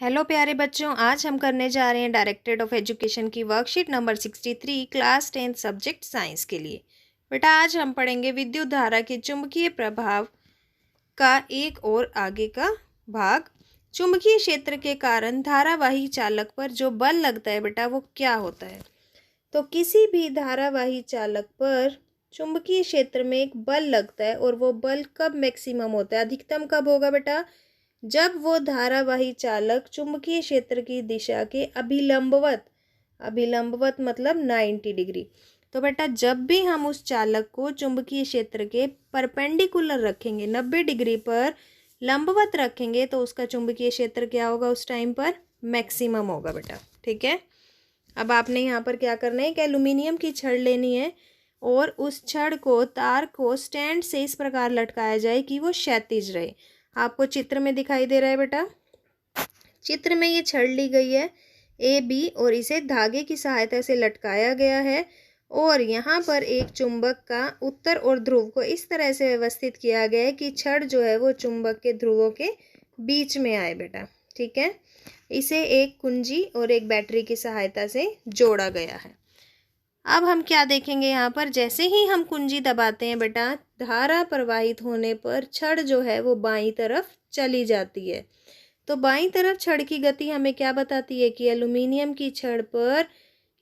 Hello प्यारे बच्चों, आज हम करने जा रहे हैं डायरेक्टरेट ऑफ एजुकेशन की worksheet number 63 class 10 subject science के लिए। बेटा आज हम पढ़ेंगे विद्युत धारा के चुंबकीय प्रभाव का एक और आगे का भाग। चुंबकीय क्षेत्र के कारण धारावाही चालक पर जो बल लगता है बेटा वो क्या होता है। तो किसी भी धारावाही चालक पर चुंबकीय क्षेत्र में एक बल लगता है और वो बल कब मैक्सिमम होता है, अधिकतम कब होगा बेटा, जब वो धारावाही चालक चुंबकीय क्षेत्र की दिशा के अभिलंबवत मतलब 90 डिग्री। तो बेटा जब भी हम उस चालक को चुंबकीय क्षेत्र के परपेंडिकुलर रखेंगे, 90 डिग्री पर लंबवत रखेंगे, तो उसका चुंबकीय क्षेत्र क्या होगा, उस टाइम पर मैक्सिमम होगा बेटा। ठीक है, अब आपने यहाँ पर क्या करना है कि एल्यूमिनियम की छड़ लेनी है और उस छड़ को तार को स्टैंड से इस प्रकार लटकाया जाए कि वो क्षैतिज रहे। आपको चित्र में दिखाई दे रहा है बेटा, चित्र में ये छड़ ली गई है ए बी और इसे धागे की सहायता से लटकाया गया है और यहाँ पर एक चुंबक का उत्तर और ध्रुव को इस तरह से व्यवस्थित किया गया है कि छड़ जो है वो चुंबक के ध्रुवों के बीच में आए बेटा। ठीक है, इसे एक कुंजी और एक बैटरी की सहायता से जोड़ा गया है। अब हम क्या देखेंगे यहाँ पर, जैसे ही हम कुंजी दबाते हैं बेटा, धारा प्रवाहित होने पर छड़ जो है वो बाईं तरफ चली जाती है। तो बाईं तरफ छड़ की गति हमें क्या बताती है कि एल्यूमिनियम की छड़ पर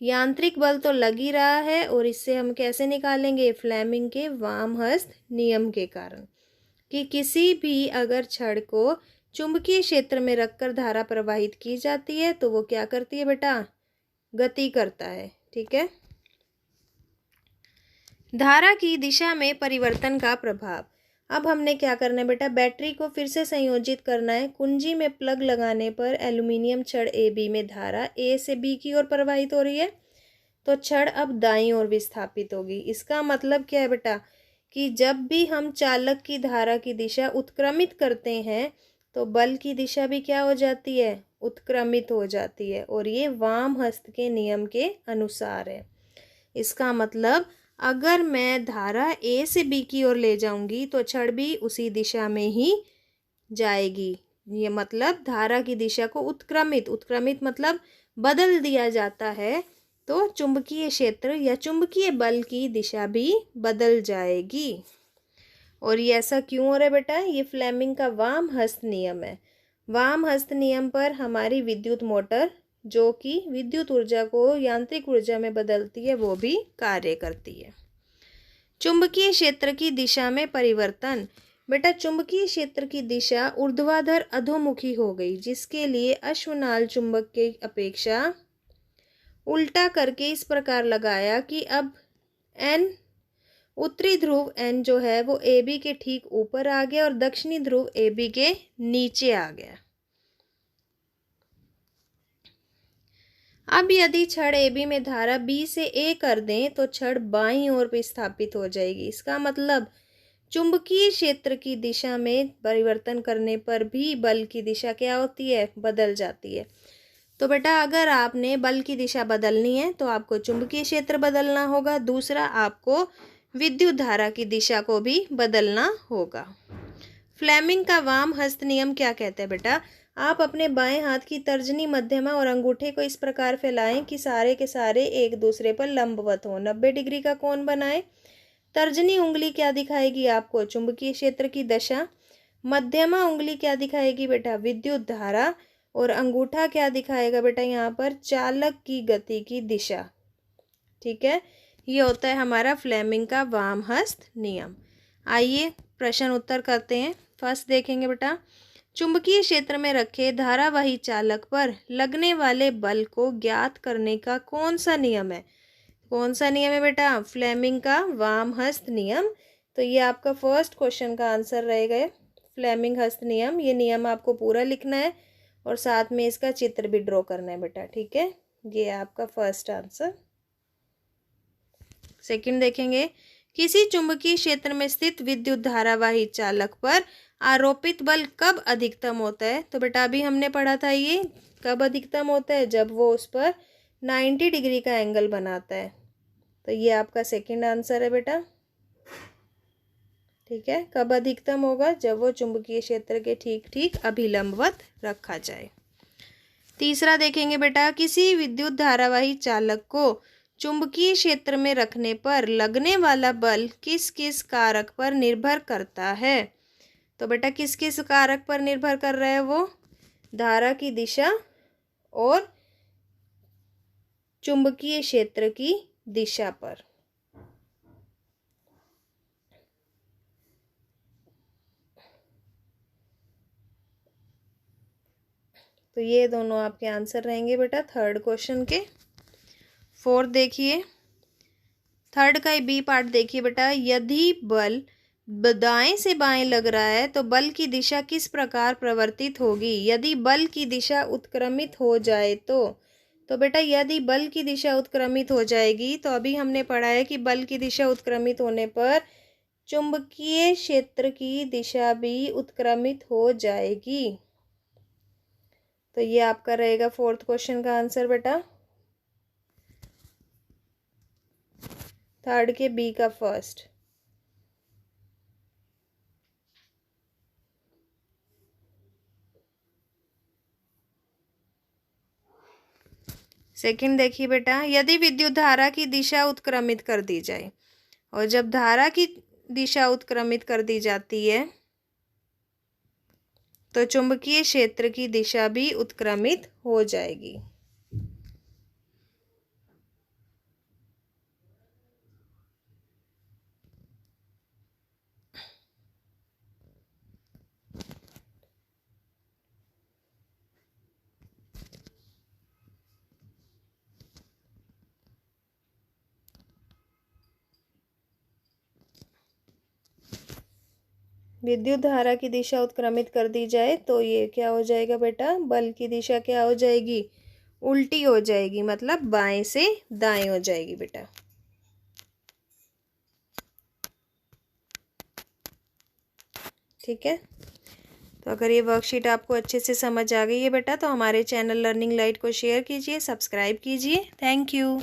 यांत्रिक बल तो लग ही रहा है और इससे हम कैसे निकालेंगे, फ्लेमिंग के वामहस्त नियम के कारण, कि किसी भी अगर छड़ को चुंबकीय क्षेत्र में रखकर धारा प्रवाहित की जाती है तो वो क्या करती है बेटा, गति करता है। ठीक है, धारा की दिशा में परिवर्तन का प्रभाव। अब हमने क्या करना है बेटा, बैटरी को फिर से संयोजित करना है। कुंजी में प्लग लगाने पर एल्यूमिनियम छड़ ए बी में धारा ए से बी की ओर प्रवाहित हो रही है, तो छड़ अब दाईं ओर विस्थापित होगी। इसका मतलब क्या है बेटा कि जब भी हम चालक की धारा की दिशा उत्क्रमित करते हैं तो बल की दिशा भी क्या हो जाती है, उत्क्रमित हो जाती है, और ये वाम हस्त के नियम के अनुसार है। इसका मतलब अगर मैं धारा ए से बी की ओर ले जाऊंगी तो छड़ भी उसी दिशा में ही जाएगी। ये मतलब धारा की दिशा को उत्क्रमित मतलब बदल दिया जाता है, तो चुंबकीय क्षेत्र या चुंबकीय बल की दिशा भी बदल जाएगी। और ये ऐसा क्यों हो रहा है बेटा, ये फ्लेमिंग का वाम हस्त नियम है। वाम हस्त नियम पर हमारी विद्युत मोटर जो कि विद्युत ऊर्जा को यांत्रिक ऊर्जा में बदलती है वो भी कार्य करती है। चुंबकीय क्षेत्र की दिशा में परिवर्तन। बेटा चुंबकीय क्षेत्र की दिशा ऊर्ध्वाधर अधोमुखी हो गई, जिसके लिए अश्वनाल चुंबक के अपेक्षा उल्टा करके इस प्रकार लगाया कि अब एन उत्तरी ध्रुव एन जो है वो ए बी के ठीक ऊपर आ गया और दक्षिणी ध्रुव ए बी के नीचे आ गया। अब यदि छड़ ए बी में धारा बी से ए कर दें तो छड़ बाईं ओर विस्थापित हो जाएगी। इसका मतलब चुंबकीय क्षेत्र की दिशा में परिवर्तन करने पर भी बल की दिशा क्या होती है, बदल जाती है। तो बेटा अगर आपने बल की दिशा बदलनी है तो आपको चुंबकीय क्षेत्र बदलना होगा, दूसरा आपको विद्युत धारा की दिशा को भी बदलना होगा। फ्लेमिंग का वाम हस्त नियम क्या कहता है बेटा, आप अपने बाएं हाथ की तर्जनी, मध्यमा और अंगूठे को इस प्रकार फैलाएं कि सारे के सारे एक दूसरे पर लंबवत हों, 90 डिग्री का कोण बनाएं। तर्जनी उंगली क्या दिखाएगी आपको, चुंबकीय क्षेत्र की दशा। मध्यमा उंगली क्या दिखाएगी बेटा, विद्युत धारा। और अंगूठा क्या दिखाएगा बेटा, यहाँ पर चालक की गति की दिशा। ठीक है, ये होता है हमारा फ्लेमिंग का वाम हस्त नियम। आइए प्रश्न उत्तर करते हैं। फर्स्ट देखेंगे बेटा, चुंबकीय क्षेत्र में रखे धारावाही चालक पर लगने वाले बल को ज्ञात करने का कौन सा नियम है। कौन सा नियम है बेटा, फ्लेमिंग का वाम हस्त नियम। तो ये आपका फर्स्ट क्वेश्चन का आंसर रहेगा, फ्लेमिंग हस्त नियम। ये नियम आपको पूरा लिखना है और साथ में इसका चित्र भी ड्रॉ करना है बेटा। ठीक है, ये आपका फर्स्ट आंसर। सेकंड देखेंगे, किसी चुंबकीय क्षेत्र में स्थित विद्युत धारावाही चालक पर आरोपित बल कब अधिकतम होता है। तो बेटा अभी हमने पढ़ा था ये कब अधिकतम होता है, जब वो उस पर 90 डिग्री का एंगल बनाता है। तो ये आपका सेकंड आंसर है बेटा। ठीक है, कब अधिकतम होगा, जब वो चुंबकीय क्षेत्र के ठीक ठीक अभिलंबवत रखा जाए। तीसरा देखेंगे बेटा, किसी विद्युत धारावाही चालक को चुंबकीय क्षेत्र में रखने पर लगने वाला बल किस किस कारक पर निर्भर करता है। तो बेटा किस किस कारक पर निर्भर कर रहा है वो? धारा की दिशा और चुंबकीय क्षेत्र की दिशा पर। तो ये दोनों आपके आंसर रहेंगे बेटा थर्ड क्वेश्चन के। फोर्थ देखिए, थर्ड का बी पार्ट देखिए बेटा, यदि बल दाएं से बाएं लग रहा है तो बल की दिशा किस प्रकार परिवर्तित होगी। यदि बल की दिशा उत्क्रमित हो जाए तो बेटा यदि बल की दिशा उत्क्रमित हो जाएगी तो अभी हमने पढ़ा है कि बल की दिशा उत्क्रमित होने पर चुंबकीय क्षेत्र की दिशा भी उत्क्रमित हो जाएगी। तो ये आपका रहेगा फोर्थ क्वेश्चन का आंसर बेटा, थर्ड के बी का फर्स्ट। सेकंड देखिए बेटा, यदि विद्युत धारा की दिशा उत्क्रमित कर दी जाए, और जब धारा की दिशा उत्क्रमित कर दी जाती है तो चुंबकीय क्षेत्र की दिशा भी उत्क्रमित हो जाएगी। विद्युत धारा की दिशा उत्क्रमित कर दी जाए तो ये क्या हो जाएगा बेटा, बल की दिशा क्या हो जाएगी, उल्टी हो जाएगी, मतलब बाएं से दाएं हो जाएगी बेटा। ठीक है, तो अगर ये वर्कशीट आपको अच्छे से समझ आ गई है बेटा तो हमारे चैनल लर्निंग लाइट को शेयर कीजिए, सब्सक्राइब कीजिए। Thank you.